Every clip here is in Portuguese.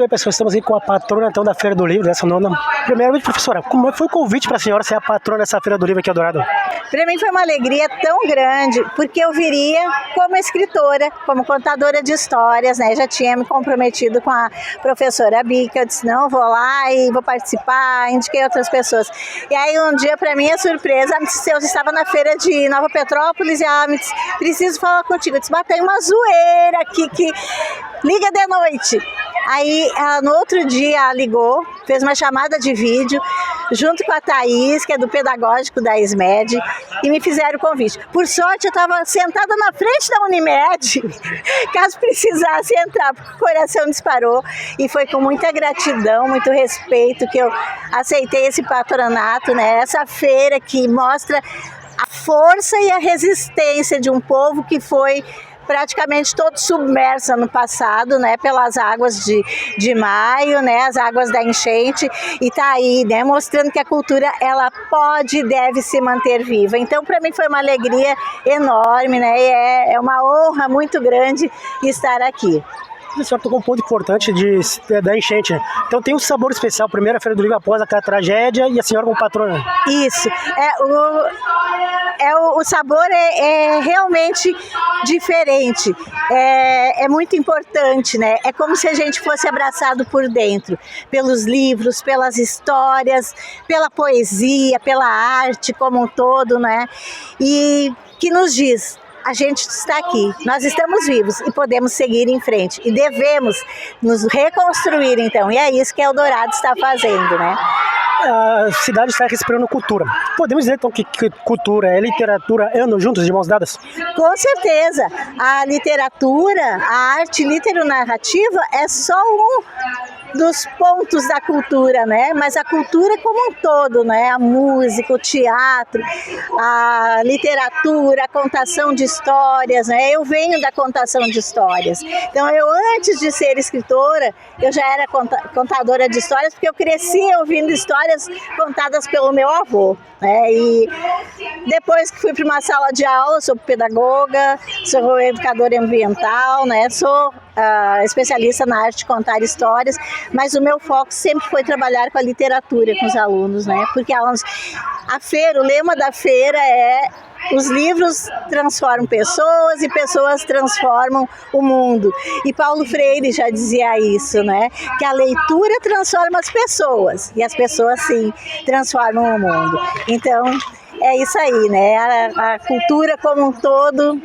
Muito bem, pessoal, estamos aqui com a patrona então da Feira do Livro, dessa nona. Primeiramente, professora, como foi o convite para a senhora ser a patrona dessa Feira do Livro aqui em Eldorado? Para mim foi uma alegria tão grande, porque eu viria como escritora, como contadora de histórias, né? Já tinha me comprometido com a professora Bica, eu disse, não, vou lá e vou participar, indiquei outras pessoas. E aí um dia, para minha surpresa, eu estava na feira de Nova Petrópolis e ela me disse, preciso falar contigo. Eu disse, tem uma zoeira aqui que liga de noite. Aí, no outro dia, ela ligou, fez uma chamada de vídeo, junto com a Thaís, que é do pedagógico da SMED, e me fizeram o convite. Por sorte, eu estava sentada na frente da Unimed, caso precisasse entrar, porque o coração disparou. E foi com muita gratidão, muito respeito que eu aceitei esse patronato, né? Essa feira que mostra a força e a resistência de um povo que foi praticamente todo submerso no passado, né, pelas águas de maio, né, as águas da enchente, e tá aí, né, mostrando que a cultura, ela pode e deve se manter viva. Então, para mim foi uma alegria enorme, né, e é uma honra muito grande estar aqui. A senhora tocou um ponto importante da enchente, né? Então tem um sabor especial, primeira Feira do Livro após aquela tragédia e a senhora como patrona. Isso, o sabor é realmente diferente, é muito importante, né? É como se a gente fosse abraçado por dentro, pelos livros, pelas histórias, pela poesia, pela arte como um todo, né? E que nos diz, a gente está aqui, nós estamos vivos e podemos seguir em frente e devemos nos reconstruir então, e é isso que Eldorado está fazendo, né? A cidade está respirando cultura. Podemos dizer então que cultura e literatura andam juntos de mãos dadas? Com certeza, a literatura, a arte literonarrativa é só um dos pontos da cultura, né? Mas a cultura como um todo, né? A música, o teatro, a literatura, a contação de histórias, né? Eu venho da contação de histórias. Então, eu antes de ser escritora, eu já era contadora de histórias, porque eu cresci ouvindo histórias contadas pelo meu avô, né? E depois que fui para uma sala de aula, sou pedagoga, sou educadora ambiental, né? Sou especialista na arte de contar histórias, mas o meu foco sempre foi trabalhar com a literatura com os alunos, né? Porque a feira, o lema da feira é: os livros transformam pessoas e pessoas transformam o mundo. E Paulo Freire já dizia isso, né? Que a leitura transforma as pessoas e as pessoas, sim, transformam o mundo. Então, é isso aí, né? A cultura como um todo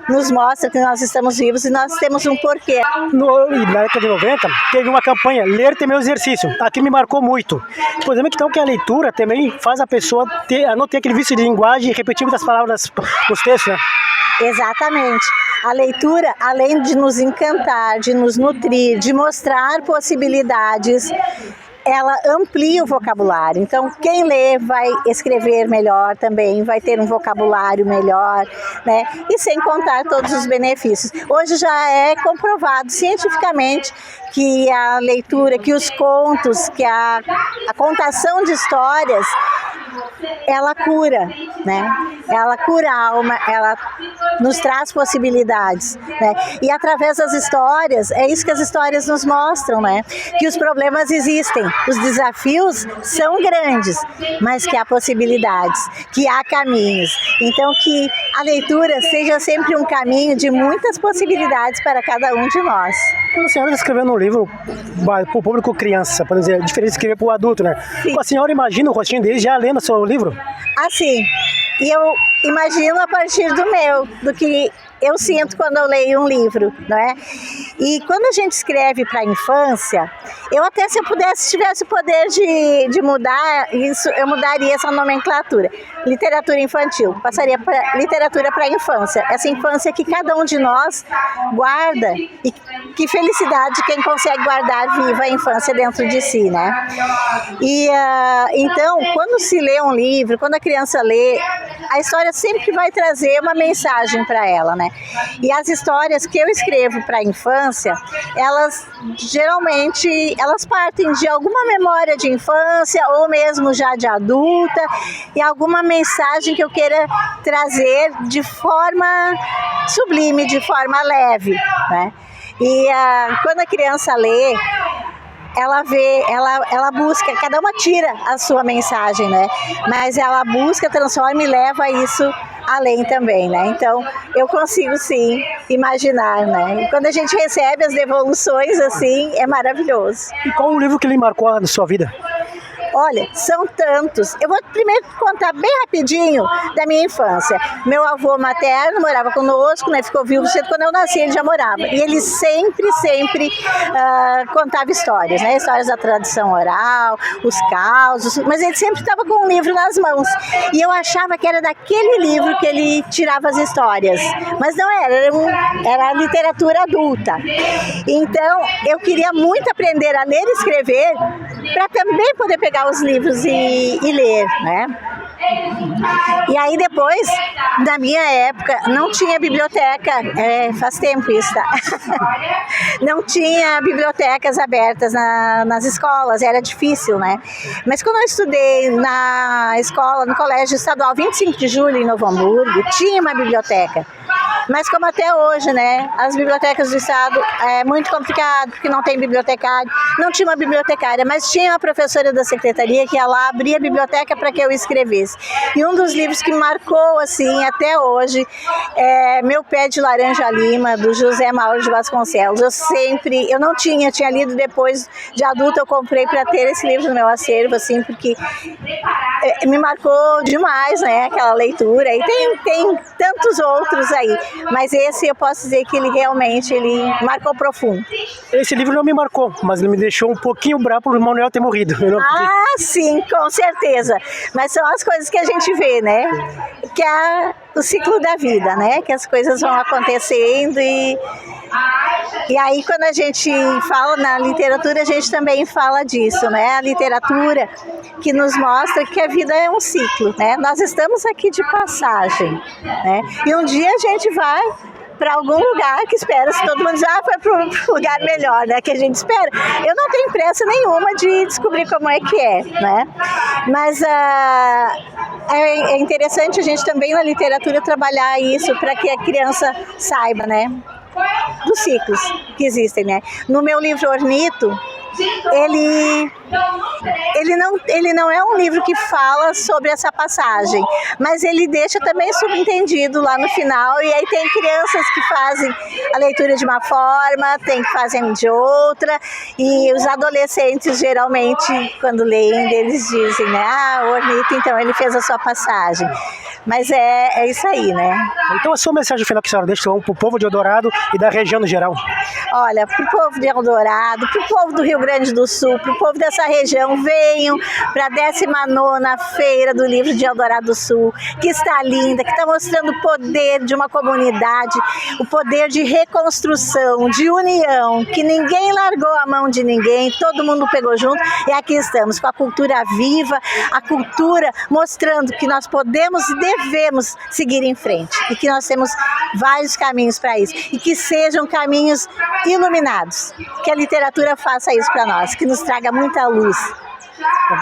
nos mostra que nós estamos vivos e nós temos um porquê. Na década de 90, teve uma campanha, Ler Tem Meu Exercício. Aquilo me marcou muito. Podemos então que a leitura também faz a pessoa não ter aquele vício de linguagem e repetir muitas palavras nos textos, né? Exatamente. A leitura, além de nos encantar, de nos nutrir, de mostrar possibilidades, ela amplia o vocabulário. Então, quem lê vai escrever melhor também, vai ter um vocabulário melhor, né? E sem contar todos os benefícios. Hoje já é comprovado cientificamente que a leitura, que os contos, que a contação de histórias, ela cura, né? Ela cura a alma, ela nos traz possibilidades, né? E através das histórias, é isso que as histórias nos mostram, né? Que os problemas existem, os desafios são grandes, mas que há possibilidades, que há caminhos. Então, que a leitura seja sempre um caminho de muitas possibilidades para cada um de nós. Quando a senhora está escrevendo um livro para o público criança, por dizer, diferente de escrever para o adulto, né? Sim. A senhora imagina o rostinho deles já lendo o seu livro? Assim, e eu imagino a partir do que eu sinto quando eu leio um livro, não é? E quando a gente escreve para a infância, eu até se eu tivesse o poder de mudar isso, eu mudaria essa nomenclatura. Literatura infantil, passaria para literatura para a infância. Essa infância que cada um de nós guarda, e que felicidade quem consegue guardar viva a infância dentro de si, né? E então, quando se lê um livro, quando a criança lê, a história sempre vai trazer uma mensagem para ela, né? E as histórias que eu escrevo para a infância, elas geralmente partem de alguma memória de infância ou mesmo já de adulta, e alguma mensagem que eu queira trazer de forma sublime, de forma leve, né? E quando a criança lê, ela busca, cada uma tira a sua mensagem, né? Mas ela busca, transforma e leva isso além também, né? Então, eu consigo sim imaginar, né? E quando a gente recebe as devoluções assim, é maravilhoso. E qual o livro que lhe marcou na sua vida? Olha, são tantos. Eu vou primeiro contar bem rapidinho da minha infância. Meu avô materno morava conosco, né? Ficou vivo cedo. Quando eu nasci, ele já morava. E ele sempre contava histórias, né? Histórias da tradição oral, os causos. Mas ele sempre estava com um livro nas mãos. E eu achava que era daquele livro que ele tirava as histórias. Mas não era literatura adulta. Então, eu queria muito aprender a ler e escrever para também poder pegar os livros e ler, né? E aí depois, na minha época, não tinha biblioteca, faz tempo isso, tá? Não tinha bibliotecas abertas nas escolas, era difícil, né? Mas quando eu estudei na escola, no Colégio Estadual 25 de Julho, em Novo Hamburgo, tinha uma biblioteca. Mas como até hoje, né, as bibliotecas do estado é muito complicado, porque não tem bibliotecário, não tinha uma bibliotecária, mas tinha uma professora da secretaria que ia lá abrir a biblioteca para que eu escrevesse. E um dos livros que marcou, assim, até hoje, é Meu Pé de Laranja Lima, do José Mauro de Vasconcelos. Eu não tinha lido depois de adulta, eu comprei para ter esse livro no meu acervo, assim, porque me marcou demais, né, aquela leitura. E tem tantos outros aí, mas esse eu posso dizer que ele marcou profundo. Esse livro não me marcou, mas ele me deixou um pouquinho bravo por o Manuel ter morrido. Sim, com certeza. Mas são as coisas que a gente vê, né? Que é o ciclo da vida, né? Que as coisas vão acontecendo e aí quando a gente fala na literatura, a gente também fala disso, né? A literatura que nos mostra que a vida é um ciclo, né? Nós estamos aqui de passagem, né? E um dia a gente vai para algum lugar que espera-se, todo mundo diz, vai para um lugar melhor, né, que a gente espera. Eu não tenho pressa nenhuma de descobrir como é que é, né, mas é interessante a gente também na literatura trabalhar isso para que a criança saiba, né, dos ciclos que existem, né. No meu livro Ornito, ele não é um livro que fala sobre essa passagem, mas ele deixa também subentendido lá no final, e aí tem crianças que fazem a leitura de uma forma, tem que fazem de outra, e os adolescentes geralmente, quando leem, eles dizem, né, o Ornito, então ele fez a sua passagem. Mas é isso aí, né? Então a sua mensagem final que a senhora deixa para o povo de Eldorado e da região no geral? Olha, para o povo de Eldorado, para o povo do Rio Grande do Sul, para o povo dessa região, venham para a 19ª Feira do Livro de Eldorado do Sul, que está linda, que está mostrando o poder de uma comunidade, o poder de reconstrução, de união, que ninguém largou a mão de ninguém, todo mundo pegou junto, e aqui estamos com a cultura viva, a cultura mostrando que nós podemos e devemos seguir em frente, e que nós temos vários caminhos para isso, e que sejam caminhos iluminados, que a literatura faça isso para nós, que nos traga muita luz.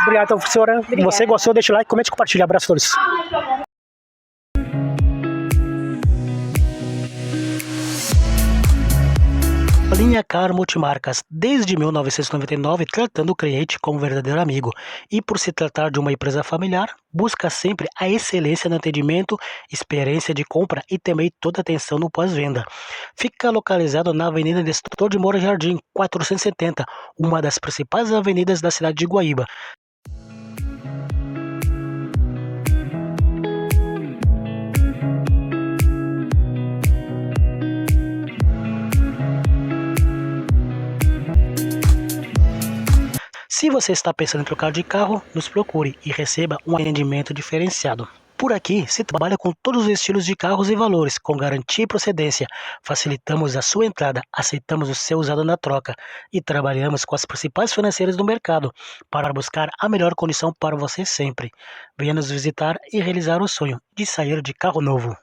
Obrigado, então, professora. Obrigada. Você gostou, deixa o like, comente e compartilha. Abraço a todos. Linha Car Multimarcas, desde 1999, tratando o cliente como verdadeiro amigo. E por se tratar de uma empresa familiar, busca sempre a excelência no atendimento, experiência de compra e também toda a atenção no pós-venda. Fica localizado na Avenida Nestor de Moura Jardim, 470, uma das principais avenidas da cidade de Guaíba. Se você está pensando em trocar de carro, nos procure e receba um atendimento diferenciado. Por aqui, se trabalha com todos os estilos de carros e valores, com garantia e procedência. Facilitamos a sua entrada, aceitamos o seu usado na troca e trabalhamos com as principais financeiras do mercado para buscar a melhor condição para você sempre. Venha nos visitar e realizar o sonho de sair de carro novo.